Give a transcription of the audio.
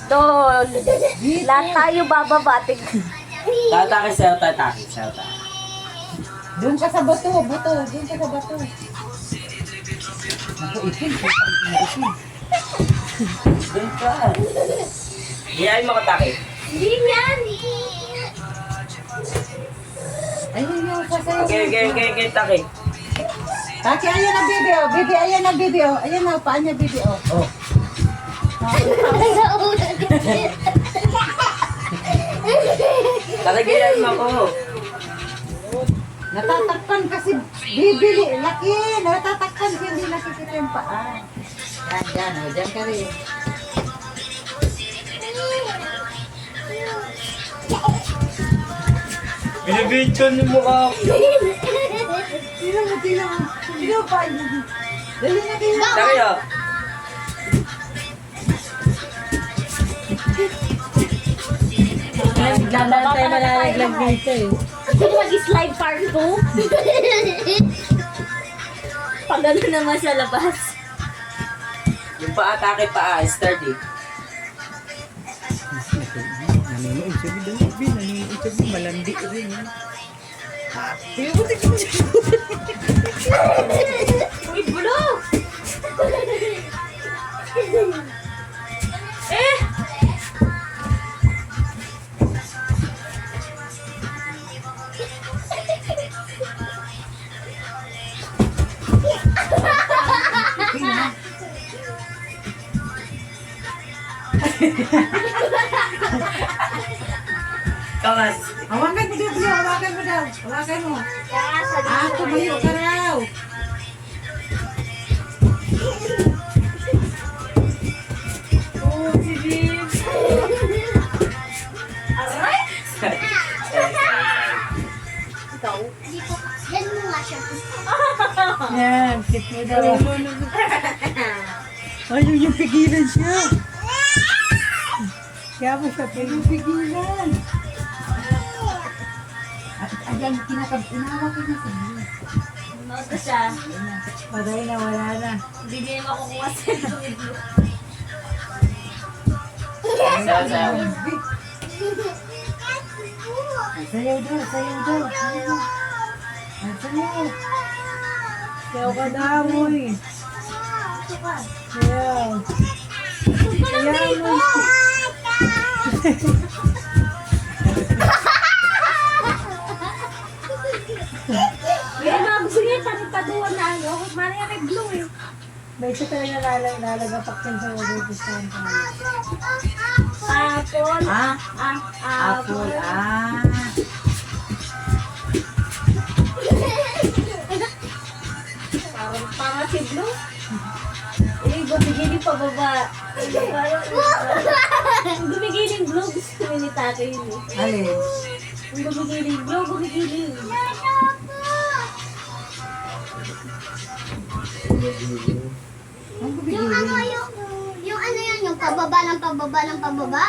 Tol. Lahat tayo bababating. Tatake sa'yo, tatake sa'yo. Doon ka sa bato, bato. Doon ka sa bato. Naku, itin. Itin. Doon ka. Iyain mo katake. Hindi yan. Ayun yung sasayaw. Okay, take. Taki, ayan na bibi, oh. Bibi, ayan na bibi, oh. Ayan na, paan niya bibi, oh. Oh. Talagayan mo ko. Natatakpan kasi bibili. Laki, natatakpan kasi hindi nakikita yung paa. Yan, dyan, oh. Dyan ka rin. Binibidyon yung mukha ko. Tira mo, tira mo. Tira mo pa. Dali na kayo. Take oh. Dapat tayo malalaglag dito eh. Sino mag-slide part 2? Pag ano naman sa labas. Yung paa, take paa, sturdy. Nanonood siya daw. Nanonood siya. Malandi rin. Uy, bulo! Eh! Kamas. Hawakan mo daw, Blue. Hawakan mo daw. Hawakan mo. Tumayo ka raw. Oh, si Viv. Aray! Ikaw? Yan mo nga siya. Yan, sit mo daw. Ayaw yung pigilan siya. Kaya mo siya pigilan. Ayan, inawak ko na sa iyo. Manood ko siya. Patay na, wala na. Hindi niya makukuha sa video. Sayaw, sayaw. Sayaw daw, sayaw daw. Sayaw. Sayaw ka daw, uy. Sayaw. Sayaw mo. May mga gusto niya panipaduan na ano. Mara yung blue eh. May isa talaga lalagapak din sa mabubustahan ko. Apple. Ah? Apple. Ah. Parang si blue. Eh, gumigiling pababa. Yung gumigiling blue, gusto ko ni tatay yun eh. Alin? Yung gumigiling blue, gumigiling. Ang Yung bibigilin. ano yung ano yan, yung pababa ng pababa ng pababa.